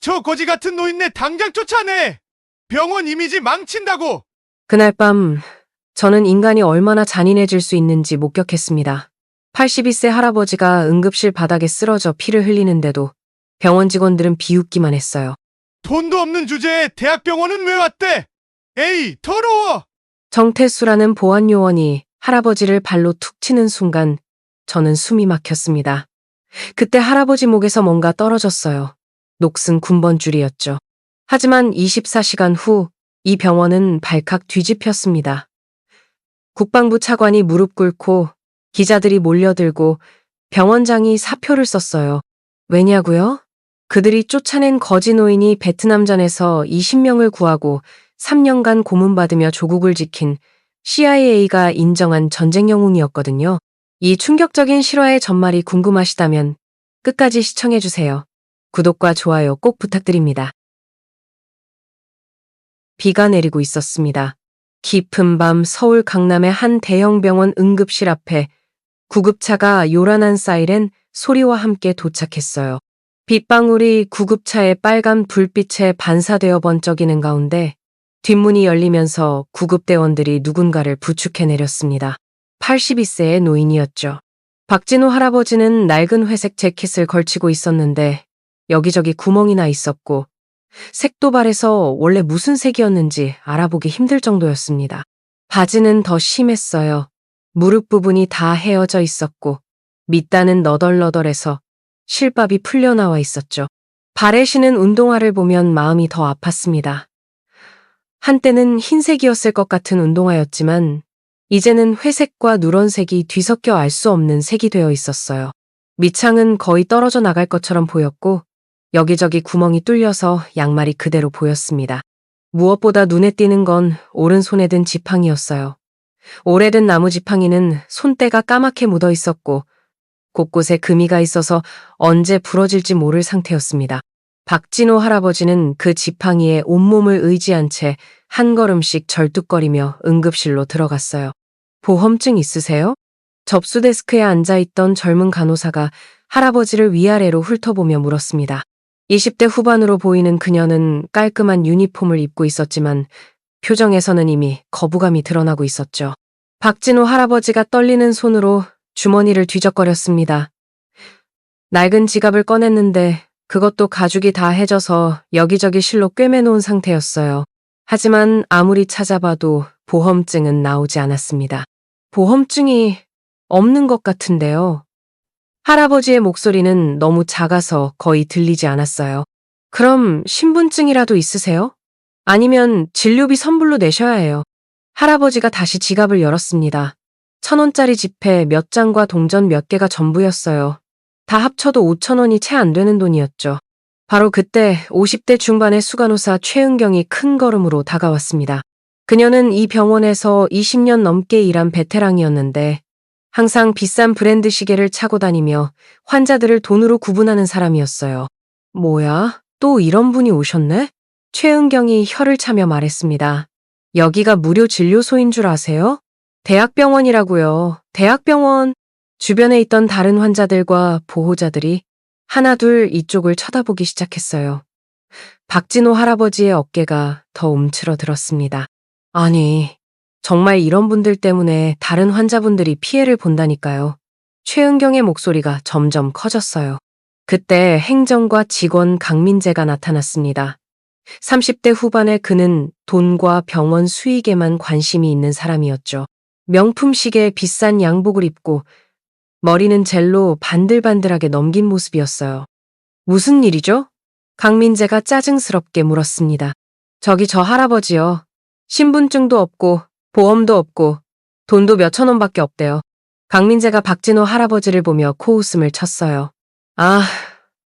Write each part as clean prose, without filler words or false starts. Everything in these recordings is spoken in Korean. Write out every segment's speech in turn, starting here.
저 거지 같은 노인네 당장 쫓아내! 병원 이미지 망친다고! 그날 밤 저는 인간이 얼마나 잔인해질 수 있는지 목격했습니다. 82세 할아버지가 응급실 바닥에 쓰러져 피를 흘리는데도 병원 직원들은 비웃기만 했어요. 돈도 없는 주제에 대학병원은 왜 왔대? 에이, 더러워! 정태수라는 보안요원이 할아버지를 발로 툭 치는 순간 저는 숨이 막혔습니다. 그때 할아버지 목에서 뭔가 떨어졌어요. 녹슨 군번줄이었죠. 하지만 24시간 후 이 병원은 발칵 뒤집혔습니다. 국방부 차관이 무릎 꿇고 기자들이 몰려들고 병원장이 사표를 썼어요. 왜냐고요? 그들이 쫓아낸 거지 노인이 베트남전에서 20명을 구하고 3년간 고문받으며 조국을 지킨 CIA가 인정한 전쟁 영웅이었거든요. 이 충격적인 실화의 전말이 궁금하시다면 끝까지 시청해주세요. 구독과 좋아요 꼭 부탁드립니다. 비가 내리고 있었습니다. 깊은 밤 서울 강남의 한 대형 병원 응급실 앞에 구급차가 요란한 사이렌 소리와 함께 도착했어요. 빗방울이 구급차의 빨간 불빛에 반사되어 번쩍이는 가운데 뒷문이 열리면서 구급대원들이 누군가를 부축해 내렸습니다. 82세의 노인이었죠. 박진호 할아버지는 낡은 회색 재킷을 걸치고 있었는데 여기저기 구멍이 나 있었고 색도발에서 원래 무슨 색이었는지 알아보기 힘들 정도였습니다. 바지는 더 심했어요. 무릎 부분이 다 헤어져 있었고 밑단은 너덜너덜해서 실밥이 풀려나와 있었죠. 발에 신은 운동화를 보면 마음이 더 아팠습니다. 한때는 흰색이었을 것 같은 운동화였지만 이제는 회색과 누런색이 뒤섞여 알 수 없는 색이 되어 있었어요. 밑창은 거의 떨어져 나갈 것처럼 보였고 여기저기 구멍이 뚫려서 양말이 그대로 보였습니다. 무엇보다 눈에 띄는 건 오른손에 든 지팡이였어요. 오래된 나무 지팡이는 손때가 까맣게 묻어 있었고 곳곳에 금이가 있어서 언제 부러질지 모를 상태였습니다. 박진호 할아버지는 그 지팡이에 온몸을 의지한 채 한 걸음씩 절뚝거리며 응급실로 들어갔어요. 보험증 있으세요? 접수 데스크에 앉아있던 젊은 간호사가 할아버지를 위아래로 훑어보며 물었습니다. 20대 후반으로 보이는 그녀는 깔끔한 유니폼을 입고 있었지만 표정에서는 이미 거부감이 드러나고 있었죠. 박진호 할아버지가 떨리는 손으로 주머니를 뒤적거렸습니다. 낡은 지갑을 꺼냈는데 그것도 가죽이 다 해져서 여기저기 실로 꿰매놓은 상태였어요. 하지만 아무리 찾아봐도 보험증은 나오지 않았습니다. 보험증이 없는 것 같은데요. 할아버지의 목소리는 너무 작아서 거의 들리지 않았어요. 그럼 신분증이라도 있으세요? 아니면 진료비 선불로 내셔야 해요. 할아버지가 다시 지갑을 열었습니다. 1,000원짜리 지폐 몇 장과 동전 몇 개가 전부였어요. 다 합쳐도 5,000원이 채 안 되는 돈이었죠. 바로 그때 50대 중반의 수간호사 최은경이 큰 걸음으로 다가왔습니다. 그녀는 이 병원에서 20년 넘게 일한 베테랑이었는데 항상 비싼 브랜드 시계를 차고 다니며 환자들을 돈으로 구분하는 사람이었어요. 뭐야? 또 이런 분이 오셨네? 최은경이 혀를 차며 말했습니다. 여기가 무료 진료소인 줄 아세요? 대학병원이라고요. 대학병원. 주변에 있던 다른 환자들과 보호자들이 하나둘 이쪽을 쳐다보기 시작했어요. 박진호 할아버지의 어깨가 더 움츠러들었습니다. 아니, 정말 이런 분들 때문에 다른 환자분들이 피해를 본다니까요. 최은경의 목소리가 점점 커졌어요. 그때 행정과 직원 강민재가 나타났습니다. 30대 후반의 그는 돈과 병원 수익에만 관심이 있는 사람이었죠. 명품 시계에 비싼 양복을 입고 머리는 젤로 반들반들하게 넘긴 모습이었어요. 무슨 일이죠? 강민재가 짜증스럽게 물었습니다. 저기 저 할아버지요. 신분증도 없고 보험도 없고 돈도 몇천 원밖에 없대요. 강민재가 박진호 할아버지를 보며 코웃음을 쳤어요. 아,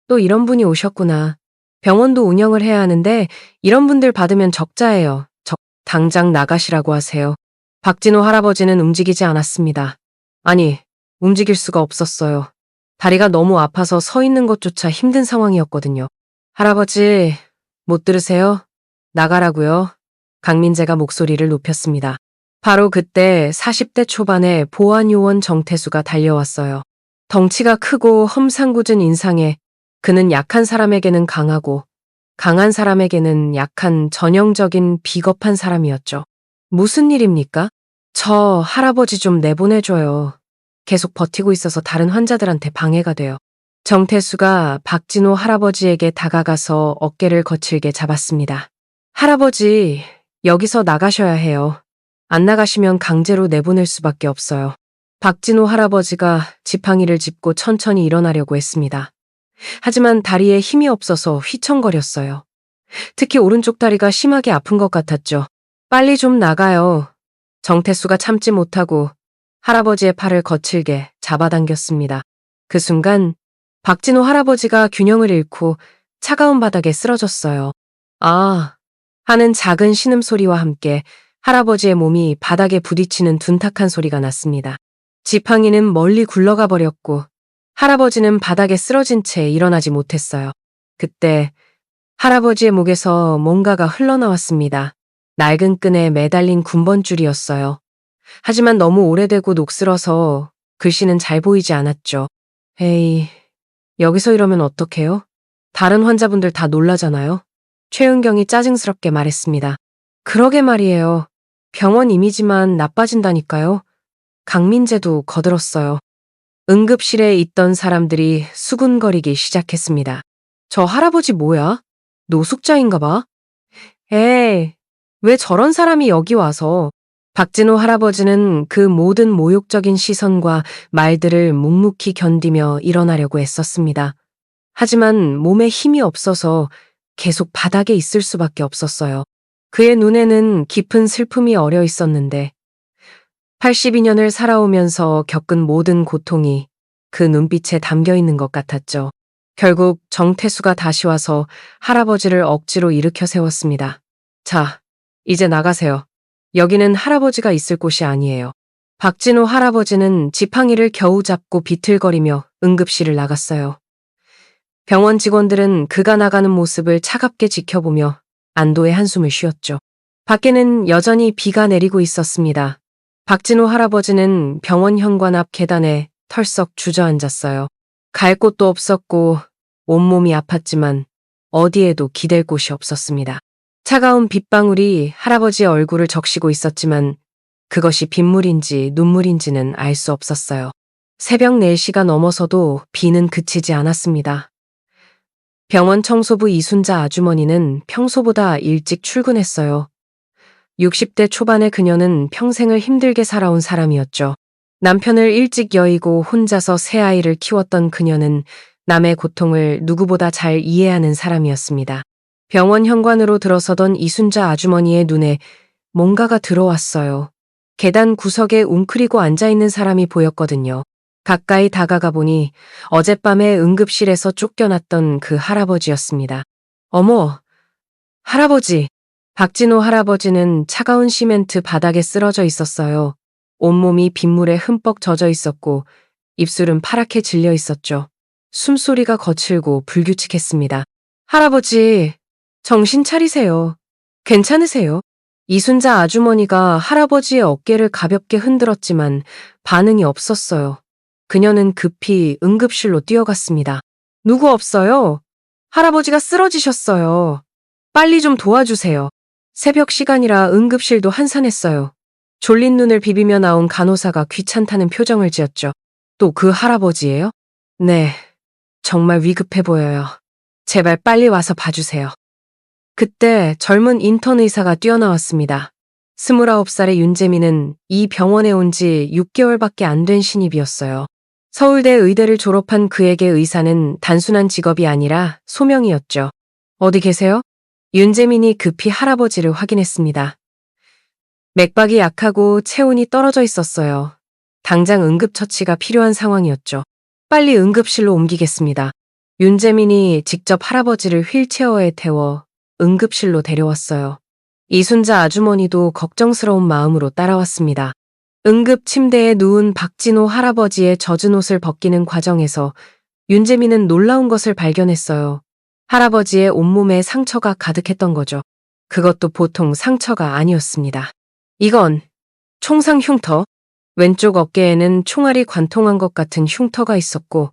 또 이런 분이 오셨구나. 병원도 운영을 해야 하는데 이런 분들 받으면 적자예요. 당장 나가시라고 하세요. 박진호 할아버지는 움직이지 않았습니다. 아니, 움직일 수가 없었어요. 다리가 너무 아파서 서 있는 것조차 힘든 상황이었거든요. 할아버지, 못 들으세요? 나가라고요. 강민재가 목소리를 높였습니다. 바로 그때 40대 초반의 보안요원 정태수가 달려왔어요. 덩치가 크고 험상궂은 인상에 그는 약한 사람에게는 강하고 강한 사람에게는 약한 전형적인 비겁한 사람이었죠. 무슨 일입니까? 저 할아버지 좀 내보내줘요. 계속 버티고 있어서 다른 환자들한테 방해가 돼요. 정태수가 박진호 할아버지에게 다가가서 어깨를 거칠게 잡았습니다. 할아버지, 여기서 나가셔야 해요. 안 나가시면 강제로 내보낼 수밖에 없어요. 박진호 할아버지가 지팡이를 짚고 천천히 일어나려고 했습니다. 하지만 다리에 힘이 없어서 휘청거렸어요. 특히 오른쪽 다리가 심하게 아픈 것 같았죠. 빨리 좀 나가요. 정태수가 참지 못하고 할아버지의 팔을 거칠게 잡아당겼습니다. 그 순간 박진호 할아버지가 균형을 잃고 차가운 바닥에 쓰러졌어요. 아, 하는 작은 신음소리와 함께 할아버지의 몸이 바닥에 부딪히는 둔탁한 소리가 났습니다. 지팡이는 멀리 굴러가 버렸고 할아버지는 바닥에 쓰러진 채 일어나지 못했어요. 그때 할아버지의 목에서 뭔가가 흘러나왔습니다. 낡은 끈에 매달린 군번줄이었어요. 하지만 너무 오래되고 녹슬어서 글씨는 잘 보이지 않았죠. 에이, 여기서 이러면 어떡해요? 다른 환자분들 다 놀라잖아요. 최은경이 짜증스럽게 말했습니다. 그러게 말이에요. 병원 이미지만 나빠진다니까요. 강민재도 거들었어요. 응급실에 있던 사람들이 수군거리기 시작했습니다. 저 할아버지 뭐야? 노숙자인가 봐? 에이, 왜 저런 사람이 여기 와서. 박진호 할아버지는 그 모든 모욕적인 시선과 말들을 묵묵히 견디며 일어나려고 애썼습니다. 하지만 몸에 힘이 없어서 계속 바닥에 있을 수밖에 없었어요. 그의 눈에는 깊은 슬픔이 어려 있었는데 82년을 살아오면서 겪은 모든 고통이 그 눈빛에 담겨 있는 것 같았죠. 결국 정태수가 다시 와서 할아버지를 억지로 일으켜 세웠습니다. 자, 이제 나가세요. 여기는 할아버지가 있을 곳이 아니에요. 박진호 할아버지는 지팡이를 겨우 잡고 비틀거리며 응급실을 나갔어요. 병원 직원들은 그가 나가는 모습을 차갑게 지켜보며 안도의 한숨을 쉬었죠. 밖에는 여전히 비가 내리고 있었습니다. 박진호 할아버지는 병원 현관 앞 계단에 털썩 주저앉았어요. 갈 곳도 없었고 온몸이 아팠지만 어디에도 기댈 곳이 없었습니다. 차가운 빗방울이 할아버지의 얼굴을 적시고 있었지만 그것이 빗물인지 눈물인지는 알 수 없었어요. 새벽 4시가 넘어서도 비는 그치지 않았습니다. 병원 청소부 이순자 아주머니는 평소보다 일찍 출근했어요. 60대 초반의 그녀는 평생을 힘들게 살아온 사람이었죠. 남편을 일찍 여의고 혼자서 새 아이를 키웠던 그녀는 남의 고통을 누구보다 잘 이해하는 사람이었습니다. 병원 현관으로 들어서던 이순자 아주머니의 눈에 뭔가가 들어왔어요. 계단 구석에 웅크리고 앉아있는 사람이 보였거든요. 가까이 다가가 보니 어젯밤에 응급실에서 쫓겨났던 그 할아버지였습니다. 어머, 할아버지. 박진호 할아버지는 차가운 시멘트 바닥에 쓰러져 있었어요. 온몸이 빗물에 흠뻑 젖어 있었고 입술은 파랗게 질려 있었죠. 숨소리가 거칠고 불규칙했습니다. 할아버지, 정신 차리세요. 괜찮으세요? 이순자 아주머니가 할아버지의 어깨를 가볍게 흔들었지만 반응이 없었어요. 그녀는 급히 응급실로 뛰어갔습니다. 누구 없어요? 할아버지가 쓰러지셨어요. 빨리 좀 도와주세요. 새벽 시간이라 응급실도 한산했어요. 졸린 눈을 비비며 나온 간호사가 귀찮다는 표정을 지었죠. 또 그 할아버지예요? 네, 정말 위급해 보여요. 제발 빨리 와서 봐주세요. 그때 젊은 인턴 의사가 뛰어나왔습니다. 29살의 윤재민은 이 병원에 온 지 6개월밖에 안 된 신입이었어요. 서울대 의대를 졸업한 그에게 의사는 단순한 직업이 아니라 소명이었죠. 어디 계세요? 윤재민이 급히 할아버지를 확인했습니다. 맥박이 약하고 체온이 떨어져 있었어요. 당장 응급처치가 필요한 상황이었죠. 빨리 응급실로 옮기겠습니다. 윤재민이 직접 할아버지를 휠체어에 태워 응급실로 데려왔어요. 이순자 아주머니도 걱정스러운 마음으로 따라왔습니다. 응급 침대에 누운 박진호 할아버지의 젖은 옷을 벗기는 과정에서 윤재민은 놀라운 것을 발견했어요. 할아버지의 온몸에 상처가 가득했던 거죠. 그것도 보통 상처가 아니었습니다. 이건 총상 흉터. 왼쪽 어깨에는 총알이 관통한 것 같은 흉터가 있었고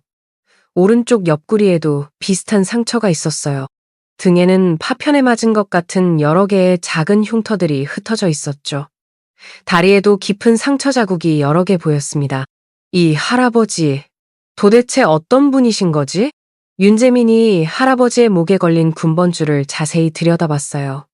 오른쪽 옆구리에도 비슷한 상처가 있었어요. 등에는 파편에 맞은 것 같은 여러 개의 작은 흉터들이 흩어져 있었죠. 다리에도 깊은 상처 자국이 여러 개 보였습니다. 이 할아버지, 도대체 어떤 분이신 거지? 윤재민이 할아버지의 목에 걸린 군번줄을 자세히 들여다봤어요.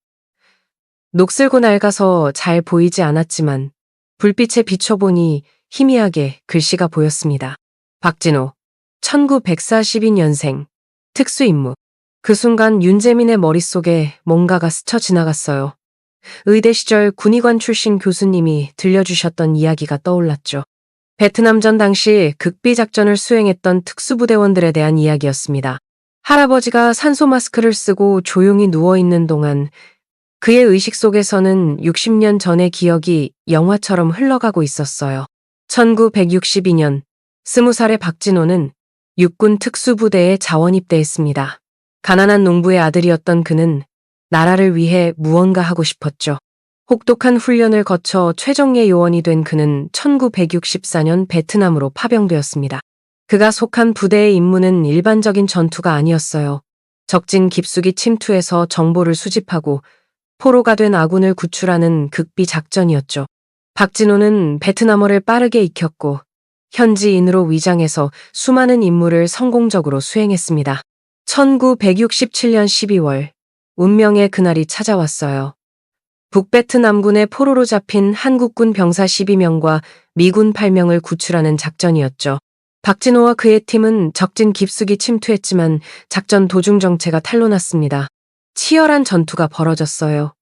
녹슬고 낡아서 잘 보이지 않았지만 불빛에 비춰보니 희미하게 글씨가 보였습니다. 박진호, 1942년생, 특수임무. 그 순간 윤재민의 머릿속에 뭔가가 스쳐 지나갔어요. 의대 시절 군의관 출신 교수님이 들려주셨던 이야기가 떠올랐죠. 베트남전 당시 극비 작전을 수행했던 특수부대원들에 대한 이야기였습니다. 할아버지가 산소 마스크를 쓰고 조용히 누워있는 동안 그의 의식 속에서는 60년 전의 기억이 영화처럼 흘러가고 있었어요. 1962년 20살의 박진호는 육군 특수부대에 자원 입대했습니다. 가난한 농부의 아들이었던 그는 나라를 위해 무언가 하고 싶었죠. 혹독한 훈련을 거쳐 최정예 요원이 된 그는 1964년 베트남으로 파병되었습니다. 그가 속한 부대의 임무는 일반적인 전투가 아니었어요. 적진 깊숙이 침투해서 정보를 수집하고 포로가 된 아군을 구출하는 극비 작전이었죠. 박진호는 베트남어를 빠르게 익혔고 현지인으로 위장해서 수많은 임무를 성공적으로 수행했습니다. 1967년 12월, 운명의 그날이 찾아왔어요. 북베트남군의 포로로 잡힌 한국군 병사 12명과 미군 8명을 구출하는 작전이었죠. 박진호와 그의 팀은 적진 깊숙이 침투했지만 작전 도중 정체가 탄로났습니다. 치열한 전투가 벌어졌어요.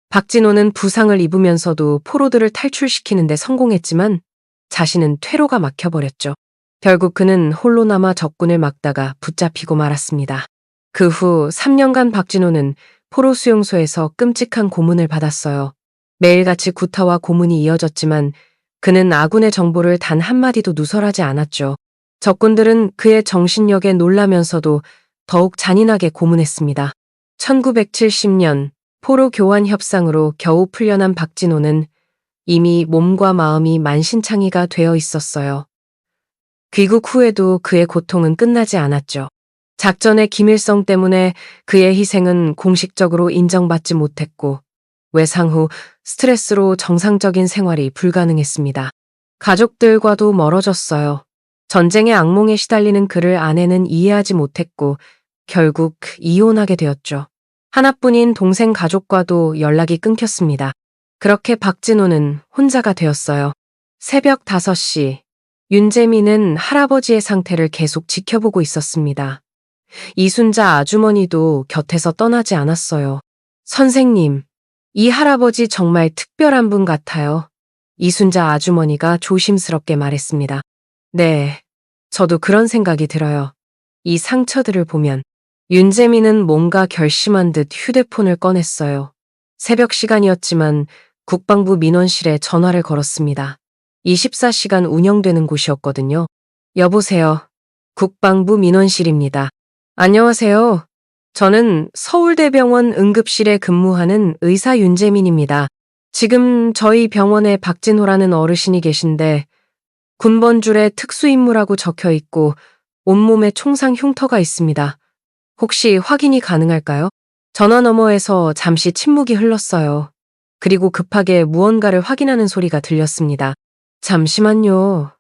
박진호는 부상을 입으면서도 포로들을 탈출시키는 데 성공했지만 자신은 퇴로가 막혀버렸죠. 결국 그는 홀로 남아 적군을 막다가 붙잡히고 말았습니다. 그 후 3년간 박진호는 포로 수용소에서 끔찍한 고문을 받았어요. 매일같이 구타와 고문이 이어졌지만 그는 아군의 정보를 단 한마디도 누설하지 않았죠. 적군들은 그의 정신력에 놀라면서도 더욱 잔인하게 고문했습니다. 1970년 포로 교환 협상으로 겨우 풀려난 박진호는 이미 몸과 마음이 만신창이가 되어 있었어요. 귀국 후에도 그의 고통은 끝나지 않았죠. 작전의 기밀성 때문에 그의 희생은 공식적으로 인정받지 못했고 외상 후 스트레스로 정상적인 생활이 불가능했습니다. 가족들과도 멀어졌어요. 전쟁의 악몽에 시달리는 그를 아내는 이해하지 못했고 결국 이혼하게 되었죠. 하나뿐인 동생 가족과도 연락이 끊겼습니다. 그렇게 박진호는 혼자가 되었어요. 새벽 5시, 윤재민은 할아버지의 상태를 계속 지켜보고 있었습니다. 이순자 아주머니도 곁에서 떠나지 않았어요. 선생님, 이 할아버지 정말 특별한 분 같아요. 이순자 아주머니가 조심스럽게 말했습니다. 네, 저도 그런 생각이 들어요. 이 상처들을 보면 윤재민은 뭔가 결심한 듯 휴대폰을 꺼냈어요. 새벽 시간이었지만 국방부 민원실에 전화를 걸었습니다. 24시간 운영되는 곳이었거든요. 여보세요. 국방부 민원실입니다. 안녕하세요. 저는 서울대병원 응급실에 근무하는 의사 윤재민입니다. 지금 저희 병원에 박진호라는 어르신이 계신데 군번줄에 특수임무라고 적혀 있고 온몸에 총상 흉터가 있습니다. 혹시 확인이 가능할까요? 전화 너머에서 잠시 침묵이 흘렀어요. 그리고 급하게 무언가를 확인하는 소리가 들렸습니다. 잠시만요.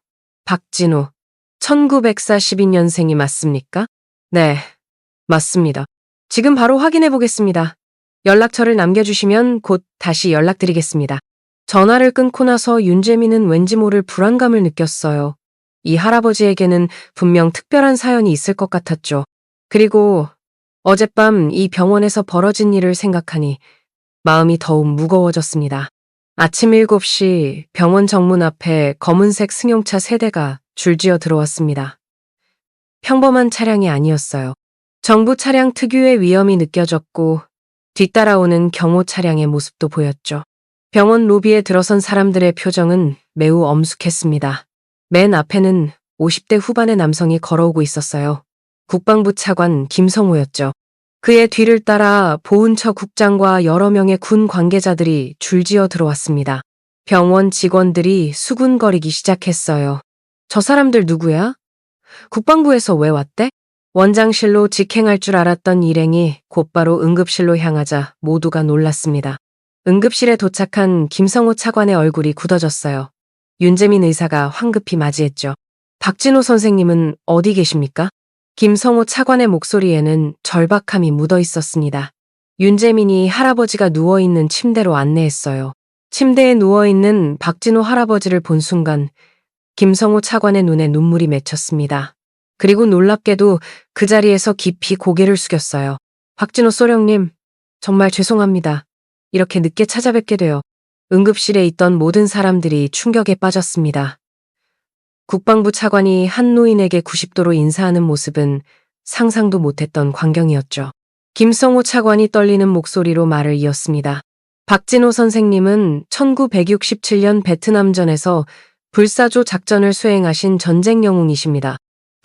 박진호, 1942년생이 맞습니까? 네, 맞습니다. 지금 바로 확인해 보겠습니다. 연락처를 남겨주시면 곧 다시 연락드리겠습니다. 전화를 끊고 나서 윤재민은 왠지 모를 불안감을 느꼈어요. 이 할아버지에게는 분명 특별한 사연이 있을 것 같았죠. 그리고 어젯밤 이 병원에서 벌어진 일을 생각하니 마음이 더욱 무거워졌습니다. 아침 7시 병원 정문 앞에 검은색 승용차 3대가 줄지어 들어왔습니다. 평범한 차량이 아니었어요. 정부 차량 특유의 위험이 느껴졌고 뒤따라오는 경호 차량의 모습도 보였죠. 병원 로비에 들어선 사람들의 표정은 매우 엄숙했습니다. 맨 앞에는 50대 후반의 남성이 걸어오고 있었어요. 국방부 차관 김성호였죠. 그의 뒤를 따라 보훈처 국장과 여러 명의 군 관계자들이 줄지어 들어왔습니다. 병원 직원들이 수군거리기 시작했어요. 저 사람들 누구야? 국방부에서 왜 왔대? 원장실로 직행할 줄 알았던 일행이 곧바로 응급실로 향하자 모두가 놀랐습니다. 응급실에 도착한 김성호 차관의 얼굴이 굳어졌어요. 윤재민 의사가 황급히 맞이했죠. 박진호 선생님은 어디 계십니까? 김성호 차관의 목소리에는 절박함이 묻어 있었습니다. 윤재민이 할아버지가 누워있는 침대로 안내했어요. 침대에 누워있는 박진호 할아버지를 본 순간 김성호 차관의 눈에 눈물이 맺혔습니다. 그리고 놀랍게도 그 자리에서 깊이 고개를 숙였어요. 박진호 소령님, 정말 죄송합니다. 이렇게 늦게 찾아뵙게 되어 응급실에 있던 모든 사람들이 충격에 빠졌습니다. 국방부 차관이 한 노인에게 90도로 인사하는 모습은 상상도 못했던 광경이었죠. 김성호 차관이 떨리는 목소리로 말을 이었습니다. 박진호 선생님은 1967년 베트남전에서 불사조 작전을 수행하신 전쟁 영웅이십니다.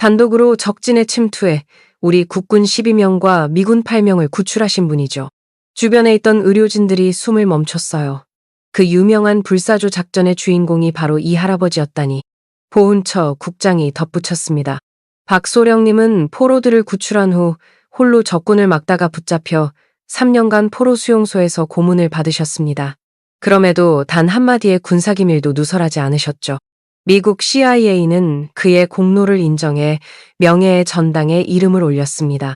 단독으로 적진에 침투해 우리 국군 12명과 미군 8명을 구출하신 분이죠. 주변에 있던 의료진들이 숨을 멈췄어요. 그 유명한 불사조 작전의 주인공이 바로 이 할아버지였다니. 보훈처 국장이 덧붙였습니다. 박소령님은 포로들을 구출한 후 홀로 적군을 막다가 붙잡혀 3년간 포로 수용소에서 고문을 받으셨습니다. 그럼에도 단 한마디의 군사기밀도 누설하지 않으셨죠. 미국 CIA는 그의 공로를 인정해 명예의 전당에 이름을 올렸습니다.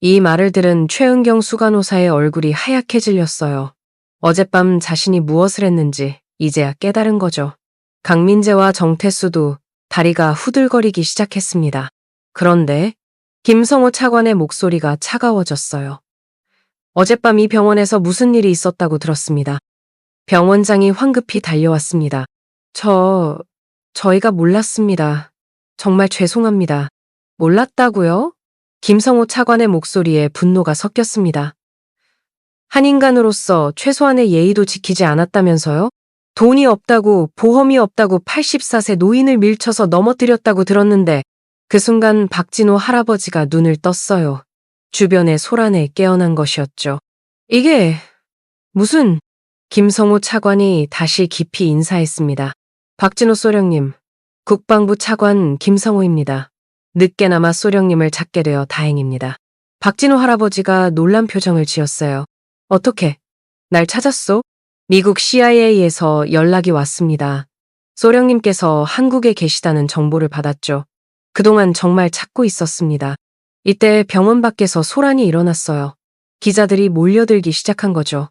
이 말을 들은 최은경 수간호사의 얼굴이 하얗게 질렸어요. 어젯밤 자신이 무엇을 했는지 이제야 깨달은 거죠. 강민재와 정태수도 다리가 후들거리기 시작했습니다. 그런데 김성호 차관의 목소리가 차가워졌어요. 어젯밤 이 병원에서 무슨 일이 있었다고 들었습니다. 병원장이 황급히 달려왔습니다. 저희가 몰랐습니다. 정말 죄송합니다. 몰랐다고요? 김성호 차관의 목소리에 분노가 섞였습니다. 한 인간으로서 최소한의 예의도 지키지 않았다면서요? 돈이 없다고, 보험이 없다고 84세 노인을 밀쳐서 넘어뜨렸다고 들었는데 그 순간 박진호 할아버지가 눈을 떴어요. 주변의 소란에 깨어난 것이었죠. 이게 무슨... 김성호 차관이 다시 깊이 인사했습니다. 박진호 소령님, 국방부 차관 김성호입니다. 늦게나마 소령님을 찾게 되어 다행입니다. 박진호 할아버지가 놀란 표정을 지었어요. 어떻게? 날 찾았소? 미국 CIA에서 연락이 왔습니다. 소령님께서 한국에 계시다는 정보를 받았죠. 그동안 정말 찾고 있었습니다. 이때 병원 밖에서 소란이 일어났어요. 기자들이 몰려들기 시작한 거죠.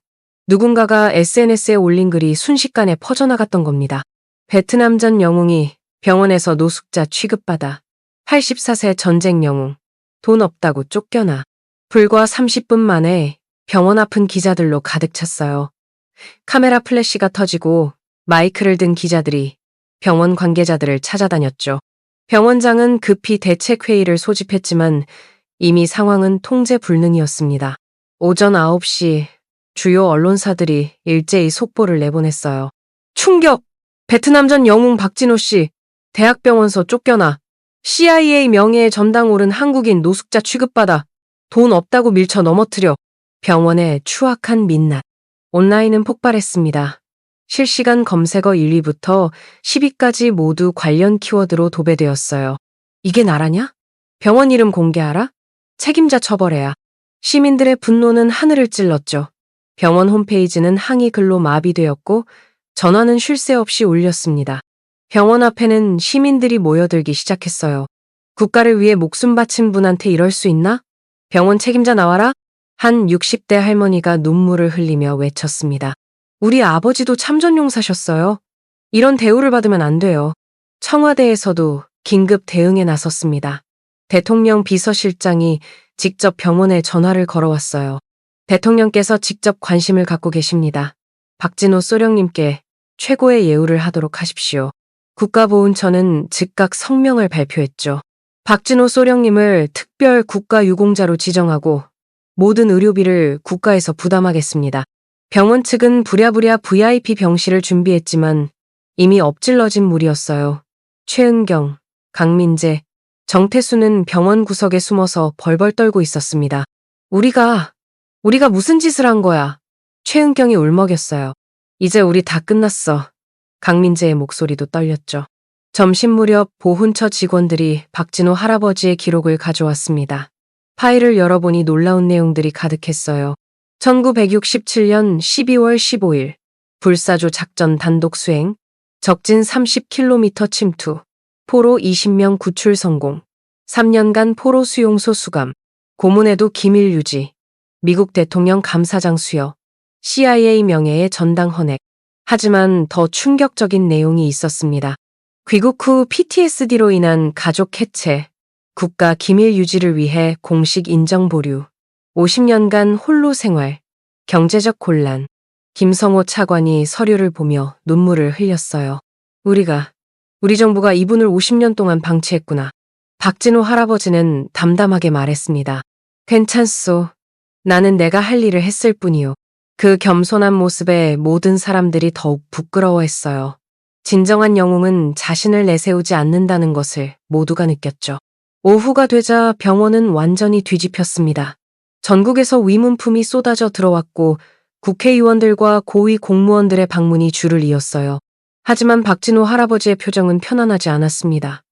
누군가가 SNS에 올린 글이 순식간에 퍼져나갔던 겁니다. 베트남전 영웅이 병원에서 노숙자 취급받아 84세 전쟁 영웅, 돈 없다고 쫓겨나. 불과 30분 만에 병원 앞은 기자들로 가득 찼어요. 카메라 플래시가 터지고 마이크를 든 기자들이 병원 관계자들을 찾아다녔죠. 병원장은 급히 대책회의를 소집했지만 이미 상황은 통제 불능이었습니다. 오전 9시 주요 언론사들이 일제히 속보를 내보냈어요. 충격! 베트남전 영웅 박진호 씨, 대학병원서 쫓겨나. CIA 명예의 전당 오른 한국인 노숙자 취급받아. 돈 없다고 밀쳐 넘어뜨려. 병원의 추악한 민낯. 온라인은 폭발했습니다. 실시간 검색어 1위부터 10위까지 모두 관련 키워드로 도배되었어요. 이게 나라냐? 병원 이름 공개하라? 책임자 처벌해야. 시민들의 분노는 하늘을 찔렀죠. 병원 홈페이지는 항의 글로 마비되었고 전화는 쉴 새 없이 울렸습니다. 병원 앞에는 시민들이 모여들기 시작했어요. 국가를 위해 목숨 바친 분한테 이럴 수 있나? 병원 책임자 나와라? 한 60대 할머니가 눈물을 흘리며 외쳤습니다. 우리 아버지도 참전용사셨어요. 이런 대우를 받으면 안 돼요. 청와대에서도 긴급 대응에 나섰습니다. 대통령 비서실장이 직접 병원에 전화를 걸어왔어요. 대통령께서 직접 관심을 갖고 계십니다. 박진호 소령님께 최고의 예우를 하도록 하십시오. 국가보훈처는 즉각 성명을 발표했죠. 박진호 소령님을 특별 국가유공자로 지정하고 모든 의료비를 국가에서 부담하겠습니다. 병원 측은 부랴부랴 VIP 병실을 준비했지만 이미 엎질러진 물이었어요. 최은경, 강민재, 정태수는 병원 구석에 숨어서 벌벌 떨고 있었습니다. 우리가 무슨 짓을 한 거야? 최은경이 울먹였어요. 이제 우리 다 끝났어. 강민재의 목소리도 떨렸죠. 점심 무렵 보훈처 직원들이 박진호 할아버지의 기록을 가져왔습니다. 파일을 열어보니 놀라운 내용들이 가득했어요. 1967년 12월 15일 불사조 작전 단독 수행, 적진 30km 침투, 포로 20명 구출 성공, 3년간 포로 수용소 수감, 고문에도 기밀 유지, 미국 대통령 감사장 수여, CIA 명예의 전당 헌액. 하지만 더 충격적인 내용이 있었습니다. 귀국 후 PTSD로 인한 가족 해체, 국가 기밀 유지를 위해 공식 인정 보류, 50년간 홀로 생활, 경제적 곤란. 김성호 차관이 서류를 보며 눈물을 흘렸어요. 우리 정부가 이분을 50년 동안 방치했구나. 박진호 할아버지는 담담하게 말했습니다. 괜찮소. 나는 내가 할 일을 했을 뿐이요. 그 겸손한 모습에 모든 사람들이 더욱 부끄러워했어요. 진정한 영웅은 자신을 내세우지 않는다는 것을 모두가 느꼈죠. 오후가 되자 병원은 완전히 뒤집혔습니다. 전국에서 위문품이 쏟아져 들어왔고 국회의원들과 고위 공무원들의 방문이 줄을 이었어요. 하지만 박진호 할아버지의 표정은 편안하지 않았습니다.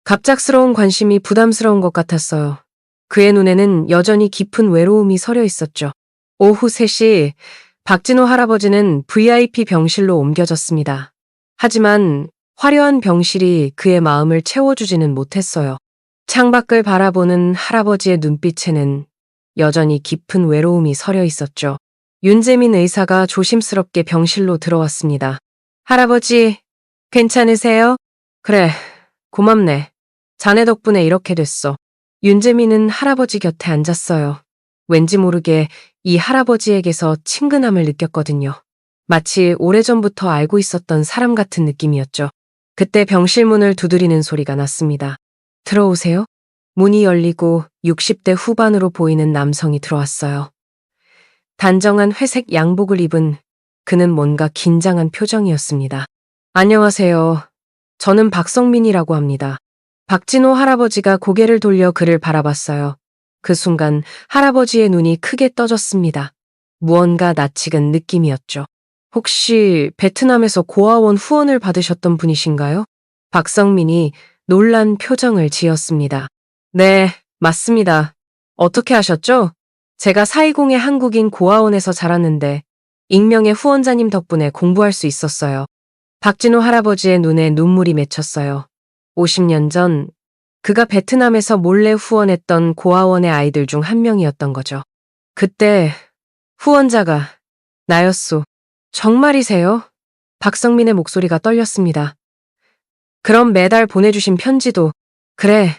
갑작스러운 관심이 부담스러운 것 같았어요. 그의 눈에는 여전히 깊은 외로움이 서려 있었죠. 오후 3시 박진호 할아버지는 VIP 병실로 옮겨졌습니다. 하지만 화려한 병실이 그의 마음을 채워주지는 못했어요. 창밖을 바라보는 할아버지의 눈빛에는 여전히 깊은 외로움이 서려 있었죠. 윤재민 의사가 조심스럽게 병실로 들어왔습니다. 할아버지, 괜찮으세요? 그래, 고맙네. 자네 덕분에 이렇게 됐어. 윤재민은 할아버지 곁에 앉았어요. 왠지 모르게 이 할아버지에게서 친근함을 느꼈거든요. 마치 오래전부터 알고 있었던 사람 같은 느낌이었죠. 그때 병실 문을 두드리는 소리가 났습니다. 들어오세요. 문이 열리고 60대 후반으로 보이는 남성이 들어왔어요. 단정한 회색 양복을 입은 그는 뭔가 긴장한 표정이었습니다. 안녕하세요. 저는 박성민이라고 합니다. 박진호 할아버지가 고개를 돌려 그를 바라봤어요. 그 순간 할아버지의 눈이 크게 떠졌습니다. 무언가 낯익은 느낌이었죠. 혹시 베트남에서 고아원 후원을 받으셨던 분이신가요? 박성민이 놀란 표정을 지었습니다. 네, 맞습니다. 어떻게 하셨죠? 제가 420의 한국인 고아원에서 자랐는데 익명의 후원자님 덕분에 공부할 수 있었어요. 박진호 할아버지의 눈에 눈물이 맺혔어요. 50년 전 그가 베트남에서 몰래 후원했던 고아원의 아이들 중 한 명이었던 거죠. 그때 후원자가 나였소. 정말이세요? 박성민의 목소리가 떨렸습니다. 그럼 매달 보내주신 편지도 그래,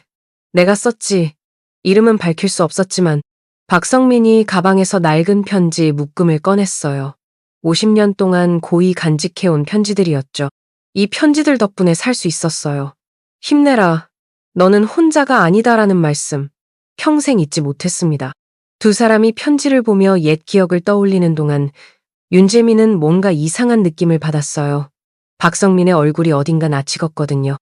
내가 썼지. 이름은 밝힐 수 없었지만 박성민이 가방에서 낡은 편지 묶음을 꺼냈어요. 50년 동안 고이 간직해온 편지들이었죠. 이 편지들 덕분에 살 수 있었어요. 힘내라. 너는 혼자가 아니다라는 말씀. 평생 잊지 못했습니다. 두 사람이 편지를 보며 옛 기억을 떠올리는 동안 윤재민은 뭔가 이상한 느낌을 받았어요. 박성민의 얼굴이 어딘가 낯익었거든요.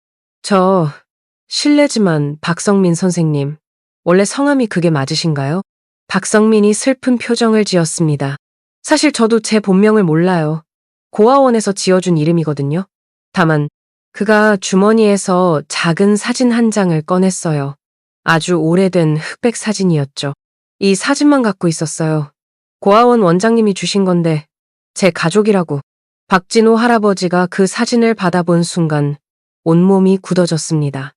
실례지만 박성민 선생님, 원래 성함이 그게 맞으신가요? 박성민이 슬픈 표정을 지었습니다. 사실 저도 제 본명을 몰라요. 고아원에서 지어준 이름이거든요. 다만 그가 주머니에서 작은 사진 한 장을 꺼냈어요. 아주 오래된 흑백 사진이었죠. 이 사진만 갖고 있었어요. 고아원 원장님이 주신 건데 제 가족이라고. 박진호 할아버지가 그 사진을 받아본 순간 온몸이 굳어졌습니다.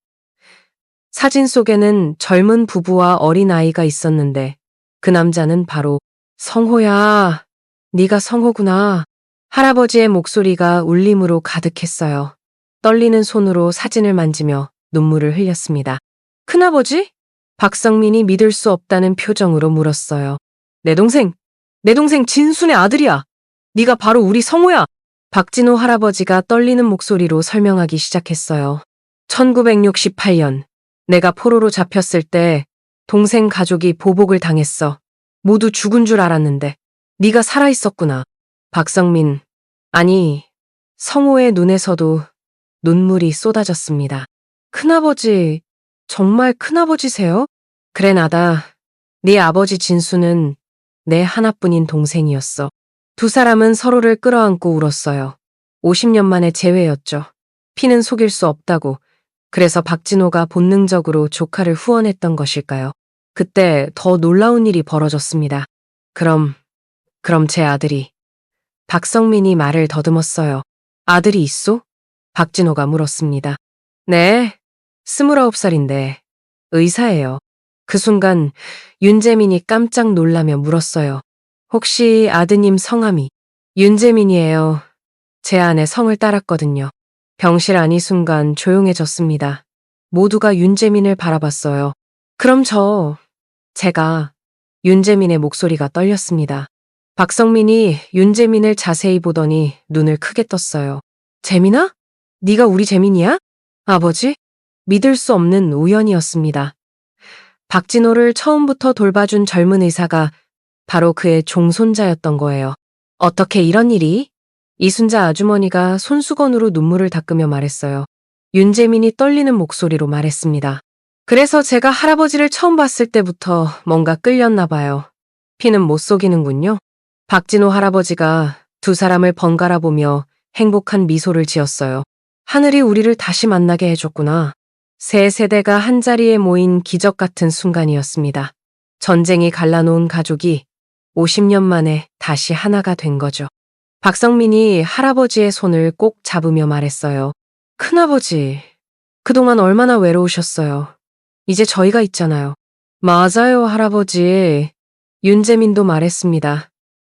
사진 속에는 젊은 부부와 어린아이가 있었는데 그 남자는 바로 성호야. 네가 성호구나. 할아버지의 목소리가 울림으로 가득했어요. 떨리는 손으로 사진을 만지며 눈물을 흘렸습니다. 큰아버지? 박성민이 믿을 수 없다는 표정으로 물었어요. 내 동생 진순의 아들이야. 네가 바로 우리 성호야. 박진호 할아버지가 떨리는 목소리로 설명하기 시작했어요. 1968년 내가 포로로 잡혔을 때 동생 가족이 보복을 당했어. 모두 죽은 줄 알았는데 네가 살아있었구나. 박성민, 아니 성호의 눈에서도 눈물이 쏟아졌습니다. 큰아버지, 정말 큰아버지세요? 그래 나다. 네 아버지 진수는 내 하나뿐인 동생이었어. 두 사람은 서로를 끌어안고 울었어요. 50년 만의 재회였죠. 피는 속일 수 없다고. 그래서 박진호가 본능적으로 조카를 후원했던 것일까요? 그때 더 놀라운 일이 벌어졌습니다. 그럼 제 아들이. 박성민이 말을 더듬었어요. 아들이 있소? 박진호가 물었습니다. 네, 29살인데 의사예요. 그 순간 윤재민이 깜짝 놀라며 물었어요. 혹시 아드님 성함이? 윤재민이에요. 제 아내 성을 따랐거든요. 병실 안이 순간 조용해졌습니다. 모두가 윤재민을 바라봤어요. 그럼 제가 윤재민의 목소리가 떨렸습니다. 박성민이 윤재민을 자세히 보더니 눈을 크게 떴어요. 재민아? 네가 우리 재민이야? 아버지? 믿을 수 없는 우연이었습니다. 박진호를 처음부터 돌봐준 젊은 의사가 바로 그의 종손자였던 거예요. 어떻게 이런 일이? 이순자 아주머니가 손수건으로 눈물을 닦으며 말했어요. 윤재민이 떨리는 목소리로 말했습니다. 그래서 제가 할아버지를 처음 봤을 때부터 뭔가 끌렸나 봐요. 피는 못 속이는군요. 박진호 할아버지가 두 사람을 번갈아 보며 행복한 미소를 지었어요. 하늘이 우리를 다시 만나게 해줬구나. 세 세대가 한자리에 모인 기적 같은 순간이었습니다. 전쟁이 갈라놓은 가족이 50년 만에 다시 하나가 된 거죠. 박성민이 할아버지의 손을 꼭 잡으며 말했어요. 큰아버지, 그동안 얼마나 외로우셨어요. 이제 저희가 있잖아요. 맞아요, 할아버지. 윤재민도 말했습니다.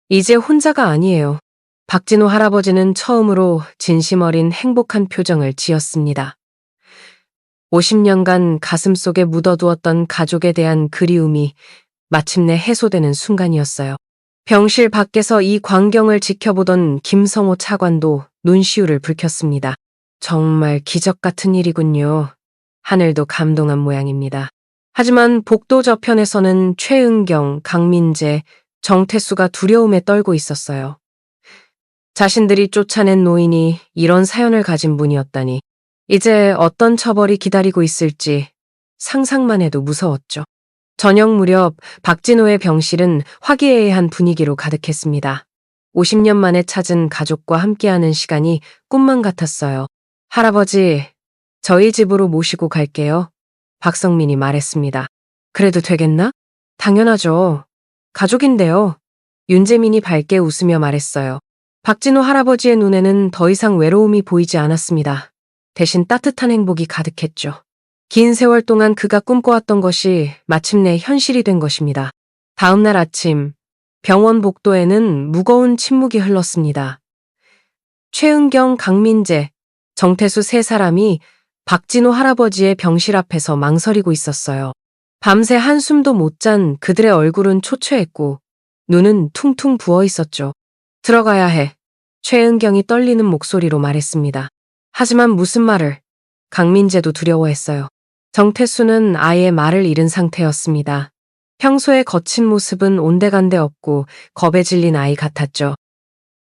이제 혼자가 아니에요. 박진호 할아버지는 처음으로 진심 어린 행복한 표정을 지었습니다. 50년간 가슴속에 묻어두었던 가족에 대한 그리움이 마침내 해소되는 순간이었어요. 병실 밖에서 이 광경을 지켜보던 김성호 차관도 눈시울을 붉혔습니다. 정말 기적 같은 일이군요. 하늘도 감동한 모양입니다. 하지만 복도 저편에서는 최은경, 강민재, 정태수가 두려움에 떨고 있었어요. 자신들이 쫓아낸 노인이 이런 사연을 가진 분이었다니. 이제 어떤 처벌이 기다리고 있을지 상상만 해도 무서웠죠. 저녁 무렵 박진호의 병실은 화기애애한 분위기로 가득했습니다. 50년 만에 찾은 가족과 함께하는 시간이 꿈만 같았어요. 할아버지, 저희 집으로 모시고 갈게요. 박성민이 말했습니다. 그래도 되겠나? 당연하죠. 가족인데요. 윤재민이 밝게 웃으며 말했어요. 박진호 할아버지의 눈에는 더 이상 외로움이 보이지 않았습니다. 대신 따뜻한 행복이 가득했죠. 긴 세월 동안 그가 꿈꿔왔던 것이 마침내 현실이 된 것입니다. 다음 날 아침, 병원 복도에는 무거운 침묵이 흘렀습니다. 최은경, 강민재, 정태수 세 사람이 박진호 할아버지의 병실 앞에서 망설이고 있었어요. 밤새 한숨도 못 잔 그들의 얼굴은 초췌했고 눈은 퉁퉁 부어 있었죠. 들어가야 해. 최은경이 떨리는 목소리로 말했습니다. 하지만 무슨 말을? 강민재도 두려워했어요. 정태수는 아예 말을 잃은 상태였습니다. 평소의 거친 모습은 온데간데 없고 겁에 질린 아이 같았죠.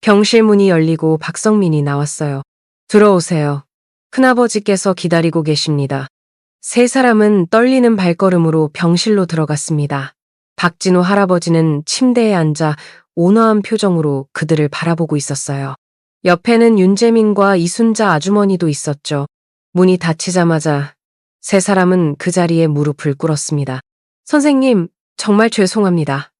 병실 문이 열리고 박성민이 나왔어요. 들어오세요. 큰아버지께서 기다리고 계십니다. 세 사람은 떨리는 발걸음으로 병실로 들어갔습니다. 박진호 할아버지는 침대에 앉아 온화한 표정으로 그들을 바라보고 있었어요. 옆에는 윤재민과 이순자 아주머니도 있었죠. 문이 닫히자마자 세 사람은 그 자리에 무릎을 꿇었습니다. 선생님, 정말 죄송합니다.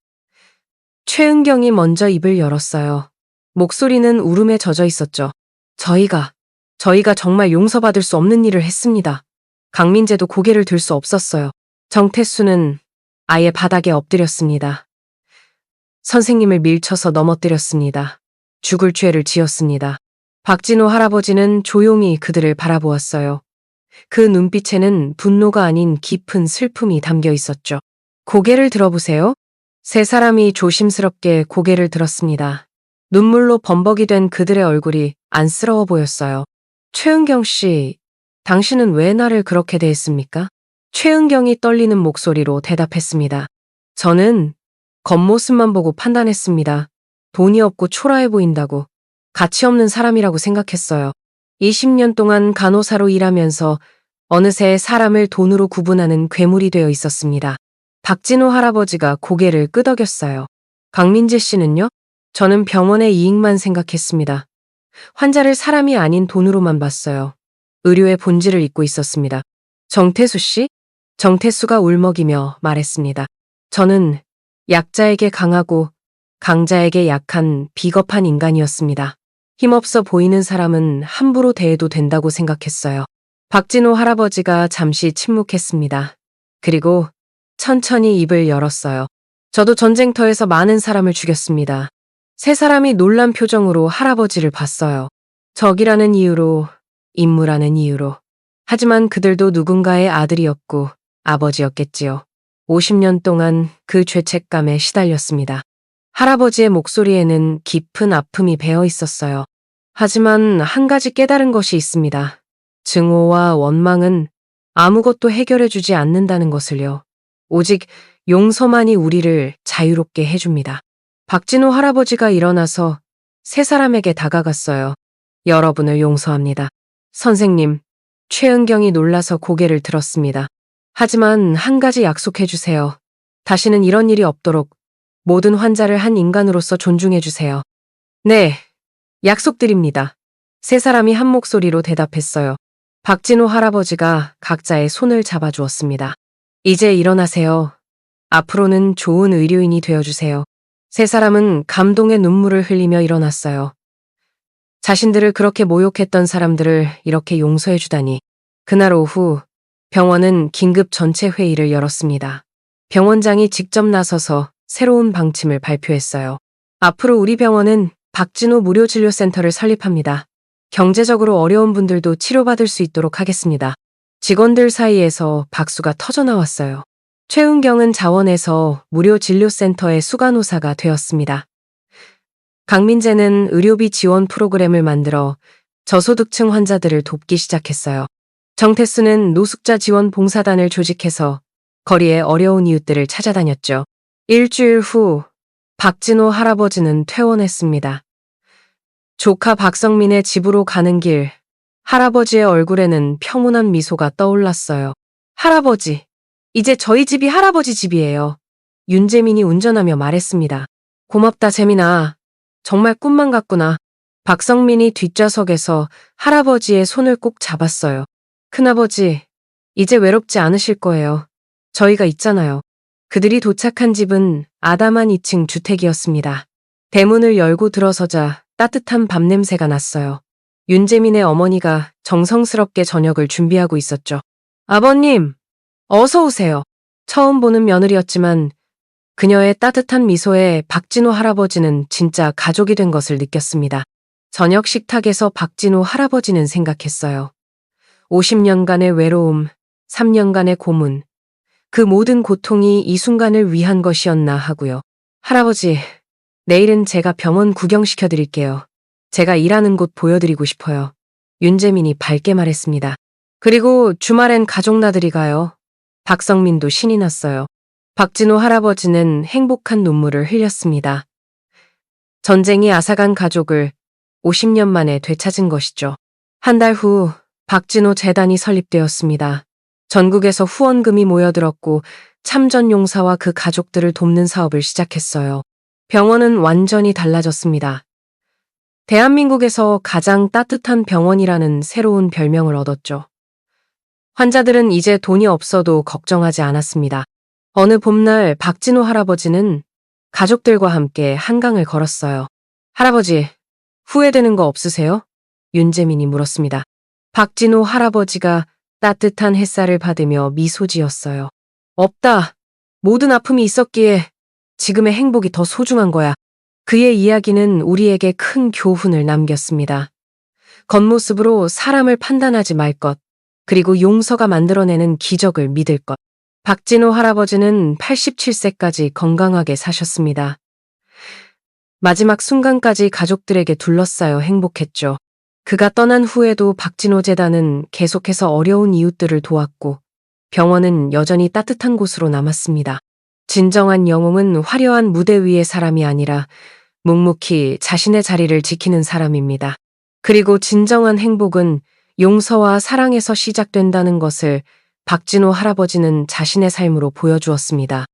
최은경이 먼저 입을 열었어요. 목소리는 울음에 젖어 있었죠. 저희가 정말 용서받을 수 없는 일을 했습니다. 강민재도 고개를 들 수 없었어요. 정태수는 아예 바닥에 엎드렸습니다. 선생님을 밀쳐서 넘어뜨렸습니다. 죽을 죄를 지었습니다. 박진호 할아버지는 조용히 그들을 바라보았어요. 그 눈빛에는 분노가 아닌 깊은 슬픔이 담겨 있었죠. 고개를 들어보세요. 세 사람이 조심스럽게 고개를 들었습니다. 눈물로 범벅이 된 그들의 얼굴이 안쓰러워 보였어요. 최은경 씨, 당신은 왜 나를 그렇게 대했습니까? 최은경이 떨리는 목소리로 대답했습니다. 저는 겉모습만 보고 판단했습니다. 돈이 없고 초라해 보인다고, 가치 없는 사람이라고 생각했어요. 20년 동안 간호사로 일하면서 어느새 사람을 돈으로 구분하는 괴물이 되어 있었습니다. 박진호 할아버지가 고개를 끄덕였어요. 강민재 씨는요? 저는 병원의 이익만 생각했습니다. 환자를 사람이 아닌 돈으로만 봤어요. 의료의 본질을 잊고 있었습니다. 정태수 씨? 정태수가 울먹이며 말했습니다. 저는 약자에게 강하고 강자에게 약한 비겁한 인간이었습니다. 힘없어 보이는 사람은 함부로 대해도 된다고 생각했어요. 박진호 할아버지가 잠시 침묵했습니다. 그리고 천천히 입을 열었어요. 저도 전쟁터에서 많은 사람을 죽였습니다. 세 사람이 놀란 표정으로 할아버지를 봤어요. 적이라는 이유로, 임무라는 이유로. 하지만 그들도 누군가의 아들이었고 아버지였겠지요. 50년 동안 그 죄책감에 시달렸습니다. 할아버지의 목소리에는 깊은 아픔이 배어 있었어요. 하지만 한 가지 깨달은 것이 있습니다. 증오와 원망은 아무것도 해결해주지 않는다는 것을요. 오직 용서만이 우리를 자유롭게 해줍니다. 박진호 할아버지가 일어나서 세 사람에게 다가갔어요. 여러분을 용서합니다. 선생님, 최은경이 놀라서 고개를 들었습니다. 하지만 한 가지 약속해주세요. 다시는 이런 일이 없도록 모든 환자를 한 인간으로서 존중해주세요. 네, 약속드립니다. 세 사람이 한 목소리로 대답했어요. 박진호 할아버지가 각자의 손을 잡아주었습니다. 이제 일어나세요. 앞으로는 좋은 의료인이 되어주세요. 세 사람은 감동의 눈물을 흘리며 일어났어요. 자신들을 그렇게 모욕했던 사람들을 이렇게 용서해주다니. 그날 오후 병원은 긴급 전체 회의를 열었습니다. 병원장이 직접 나서서 새로운 방침을 발표했어요. 앞으로 우리 병원은 박진호 무료진료센터를 설립합니다. 경제적으로 어려운 분들도 치료받을 수 있도록 하겠습니다. 직원들 사이에서 박수가 터져나왔어요. 최은경은 자원에서 무료진료센터의 수간호사가 되었습니다. 강민재는 의료비 지원 프로그램을 만들어 저소득층 환자들을 돕기 시작했어요. 정태수는 노숙자 지원 봉사단을 조직해서 거리의 어려운 이웃들을 찾아다녔죠. 일주일 후 박진호 할아버지는 퇴원했습니다. 조카 박성민의 집으로 가는 길, 할아버지의 얼굴에는 평온한 미소가 떠올랐어요. 할아버지, 이제 저희 집이 할아버지 집이에요. 윤재민이 운전하며 말했습니다. 고맙다, 재민아. 정말 꿈만 같구나. 박성민이 뒷좌석에서 할아버지의 손을 꼭 잡았어요. 큰아버지, 이제 외롭지 않으실 거예요. 저희가 있잖아요. 그들이 도착한 집은 아담한 2층 주택이었습니다. 대문을 열고 들어서자 따뜻한 밥 냄새가 났어요. 윤재민의 어머니가 정성스럽게 저녁을 준비하고 있었죠. 아버님, 어서 오세요. 처음 보는 며느리였지만 그녀의 따뜻한 미소에 박진호 할아버지는 진짜 가족이 된 것을 느꼈습니다. 저녁 식탁에서 박진호 할아버지는 생각했어요. 50년간의 외로움, 3년간의 고문, 그 모든 고통이 이 순간을 위한 것이었나 하고요. 할아버지, 내일은 제가 병원 구경시켜드릴게요. 제가 일하는 곳 보여드리고 싶어요. 윤재민이 밝게 말했습니다. 그리고 주말엔 가족 나들이 가요. 박성민도 신이 났어요. 박진호 할아버지는 행복한 눈물을 흘렸습니다. 전쟁이 앗아간 가족을 50년 만에 되찾은 것이죠. 한 달 후 박진호 재단이 설립되었습니다. 전국에서 후원금이 모여들었고 참전용사와 그 가족들을 돕는 사업을 시작했어요. 병원은 완전히 달라졌습니다. 대한민국에서 가장 따뜻한 병원이라는 새로운 별명을 얻었죠. 환자들은 이제 돈이 없어도 걱정하지 않았습니다. 어느 봄날 박진호 할아버지는 가족들과 함께 한강을 걸었어요. 할아버지, 후회되는 거 없으세요? 윤재민이 물었습니다. 박진호 할아버지가 따뜻한 햇살을 받으며 미소 지었어요. 없다. 모든 아픔이 있었기에 지금의 행복이 더 소중한 거야. 그의 이야기는 우리에게 큰 교훈을 남겼습니다. 겉모습으로 사람을 판단하지 말 것, 그리고 용서가 만들어내는 기적을 믿을 것. 박진호 할아버지는 87세까지 건강하게 사셨습니다. 마지막 순간까지 가족들에게 둘러싸여 행복했죠. 그가 떠난 후에도 박진호 재단은 계속해서 어려운 이웃들을 도왔고 병원은 여전히 따뜻한 곳으로 남았습니다. 진정한 영웅은 화려한 무대 위의 사람이 아니라 묵묵히 자신의 자리를 지키는 사람입니다. 그리고 진정한 행복은 용서와 사랑에서 시작된다는 것을 박진호 할아버지는 자신의 삶으로 보여주었습니다.